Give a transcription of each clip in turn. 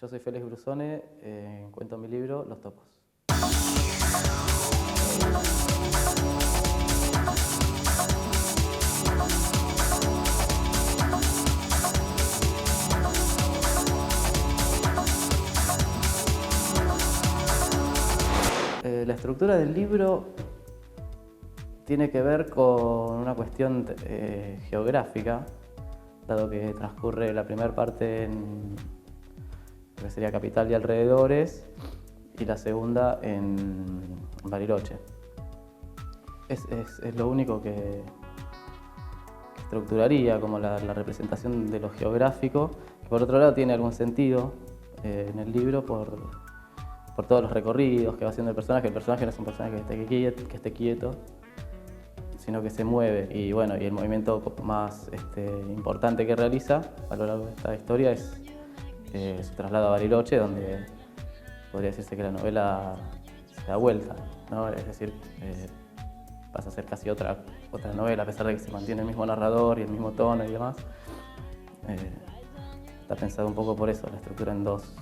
Yo soy Félix Brusone, cuento en mi libro Los Topos. La estructura del libro tiene que ver con una cuestión geográfica, dado que transcurre la primera parte en lo que sería Capital y alrededores, y la segunda en Bariloche. Es lo único que estructuraría como la representación de lo geográfico, que por otro lado tiene algún sentido en el libro por todos los recorridos que va haciendo el personaje. El personaje no es un personaje que esté quieto, sino que se mueve. Y bueno, y el movimiento más importante que realiza a lo largo de esta historia es su traslado a Bariloche, donde podría decirse que la novela se da vuelta, ¿no? Es decir, pasa a ser casi otra novela, a pesar de que se mantiene el mismo narrador y el mismo tono y demás. Está pensado un poco por eso, la estructura en dos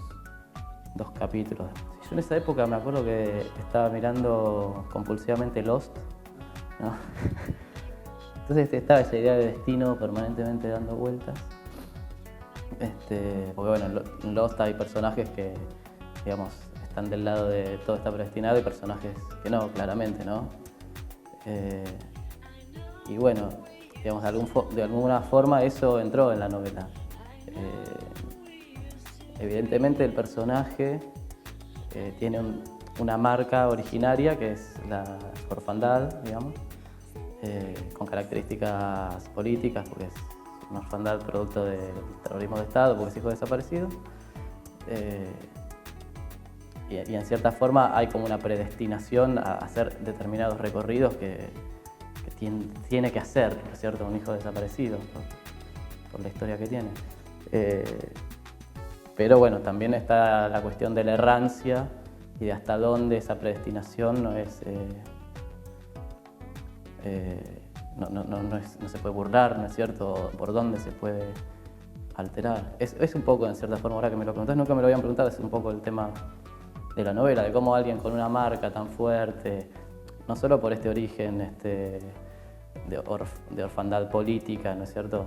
capítulos. Yo en esa época me acuerdo que estaba mirando compulsivamente Lost, ¿no? Entonces estaba esa idea de destino permanentemente dando vueltas. Porque bueno, en Lost hay personajes que, digamos, están del lado de todo está predestinado y personajes que no, claramente, ¿no? Y bueno, digamos, de alguna forma eso entró en la novela. Evidentemente el personaje tiene una marca originaria que es la orfandad, digamos, con características políticas, porque es una orfandad producto del terrorismo de Estado, porque es hijo desaparecido. Y en cierta forma hay como una predestinación a hacer determinados recorridos que tiene que hacer, ¿no es cierto?, un hijo desaparecido, por la historia que tiene. Pero bueno, también está la cuestión de la errancia y de hasta dónde esa predestinación no se puede burlar, ¿no es cierto?, por dónde se puede alterar. Es un poco, en cierta forma, ahora que me lo preguntás, nunca me lo habían preguntado, es un poco el tema de la novela, de cómo alguien con una marca tan fuerte, no solo por este origen de orfandad política, ¿no es cierto?,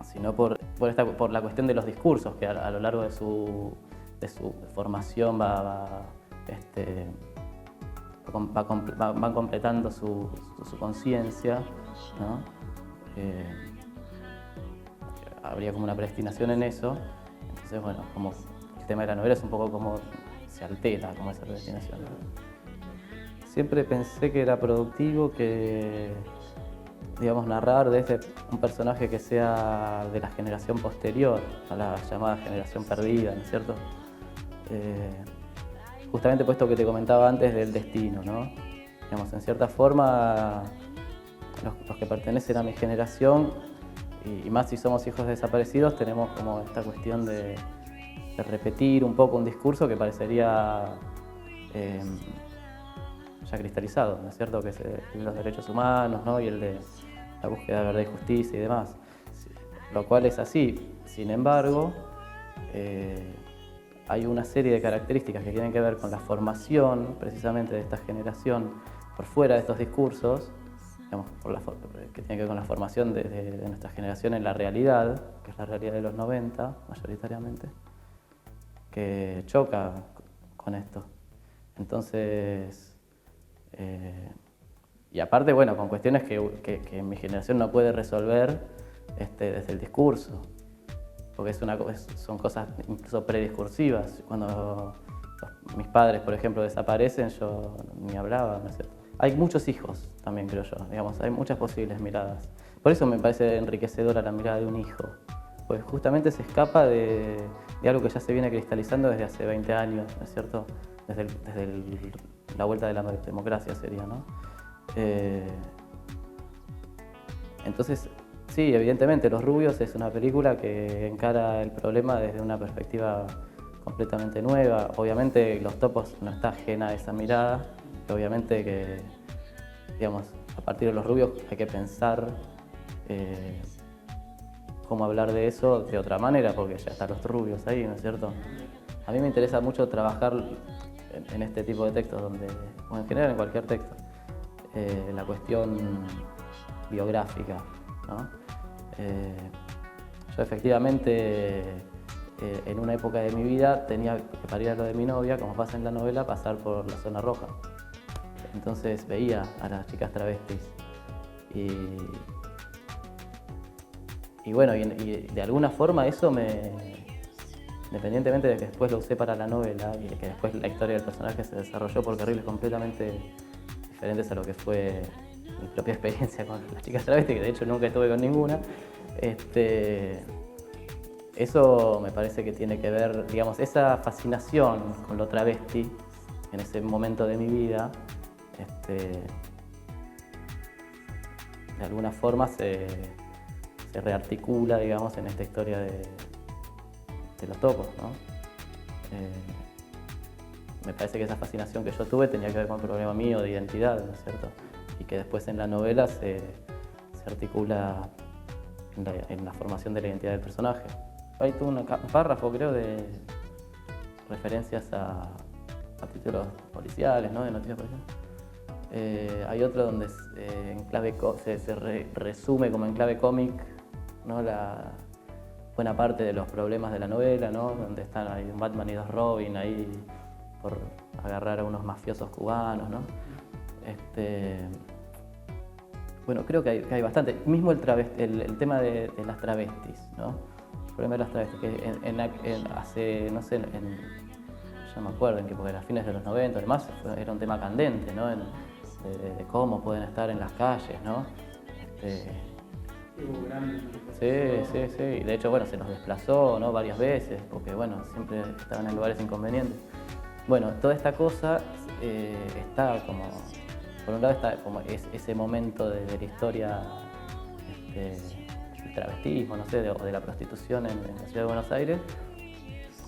sino por la cuestión de los discursos que a lo largo de su formación van completando su conciencia, ¿no? Habría como una predestinación en eso. Entonces, bueno, como el tema de la novela es un poco como se altera como esa predestinación, ¿no? Siempre pensé que era productivo que, digamos, narrar desde un personaje que sea de la generación posterior a la llamada generación perdida, ¿no es cierto? Justamente por esto que te comentaba antes del destino, ¿no? Digamos, en cierta forma, los que pertenecen a mi generación, y más si somos hijos desaparecidos, tenemos como esta cuestión de repetir un poco un discurso que parecería ya cristalizado, ¿no es cierto?, que es el de los derechos humanos, ¿no?, y el de la búsqueda de verdad y justicia y demás, lo cual es así. Sin embargo, hay una serie de características que tienen que ver con la formación precisamente de esta generación por fuera de estos discursos, digamos, que tiene que ver con la formación de nuestra generación en la realidad, que es la realidad de los 90 mayoritariamente, que choca con esto. Entonces, y aparte, bueno, con cuestiones que mi generación no puede resolver desde el discurso, porque son cosas incluso prediscursivas. Cuando mis padres, por ejemplo, desaparecen, yo ni hablaba, ¿no es cierto? Hay muchos hijos también, creo yo, digamos, hay muchas posibles miradas. Por eso me parece enriquecedora la mirada de un hijo, pues justamente se escapa de algo que ya se viene cristalizando desde hace 20 años, ¿no es cierto? Desde la vuelta de la democracia sería, ¿no? Entonces, sí, evidentemente, Los Rubios es una película que encara el problema desde una perspectiva completamente nueva. Obviamente, Los Topos no está ajena a esa mirada, obviamente que, digamos, a partir de Los Rubios hay que pensar cómo hablar de eso de otra manera, porque ya están los rubios ahí, ¿no es cierto? A mí me interesa mucho trabajar en este tipo de textos, o en general en cualquier texto, la cuestión biográfica, ¿no? Yo efectivamente, en una época de mi vida, tenía que, para ir a lo de mi novia, como pasa en la novela, pasar por la zona roja. Entonces veía a las chicas travestis y bueno, y de alguna forma eso independientemente de que después lo usé para la novela y de que después la historia del personaje se desarrolló por carriles completamente diferentes a lo que fue mi propia experiencia con las chicas travestis, que de hecho nunca estuve con ninguna, eso me parece que tiene que ver, digamos, esa fascinación con lo travesti en ese momento de mi vida, de alguna forma se rearticula, digamos, en esta historia de los topos, ¿no? Me parece que esa fascinación que yo tuve tenía que ver con un problema mío de identidad, ¿no es cierto? Y que después en la novela se articula en la formación de la identidad del personaje. Ahí tuve un párrafo, creo, de referencias a títulos policiales, ¿no? De noticias policiales. Hay otro donde en clave se resume como en clave cómic, ¿no? La buena parte de los problemas de la novela, ¿no? Donde están ahí un Batman y dos Robin ahí por agarrar a unos mafiosos cubanos, ¿no? Bueno, creo que hay bastante. Mismo el tema de las travestis, ¿no? El problema de las travestis, que hace, no sé, ya me acuerdo en que porque a fines de los 90, además era un tema candente, ¿no? De cómo pueden estar en las calles, ¿no? Sí. Y de hecho, bueno, se nos desplazó, ¿no? Varias veces, porque bueno, siempre estaban en lugares inconvenientes. Bueno, toda esta cosa está como, por un lado está como ese momento de la historia del travestismo, no sé, o de la prostitución en la ciudad de Buenos Aires,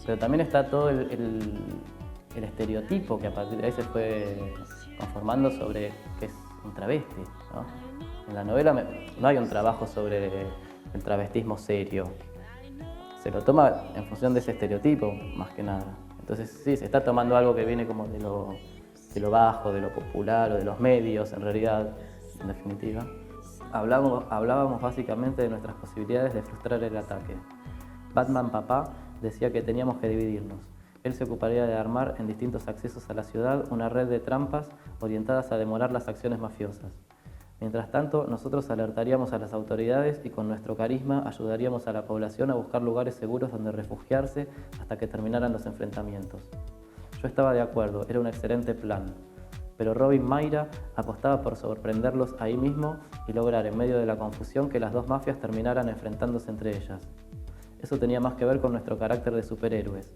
pero también está todo el estereotipo que a partir de ahí se fue conformando sobre qué es un travesti, ¿no? En la novela no hay un trabajo sobre el travestismo serio. Se lo toma en función de ese estereotipo, más que nada. Entonces sí, se está tomando algo que viene como de lo bajo, de lo popular o de los medios, en realidad, en definitiva. Hablábamos básicamente de nuestras posibilidades de frustrar el ataque. Batman Papá decía que teníamos que dividirnos. Él se ocuparía de armar en distintos accesos a la ciudad una red de trampas orientadas a demorar las acciones mafiosas. Mientras tanto, nosotros alertaríamos a las autoridades y con nuestro carisma ayudaríamos a la población a buscar lugares seguros donde refugiarse hasta que terminaran los enfrentamientos. Yo estaba de acuerdo, era un excelente plan, pero Robin Mayra apostaba por sorprenderlos ahí mismo y lograr en medio de la confusión que las dos mafias terminaran enfrentándose entre ellas. Eso tenía más que ver con nuestro carácter de superhéroes.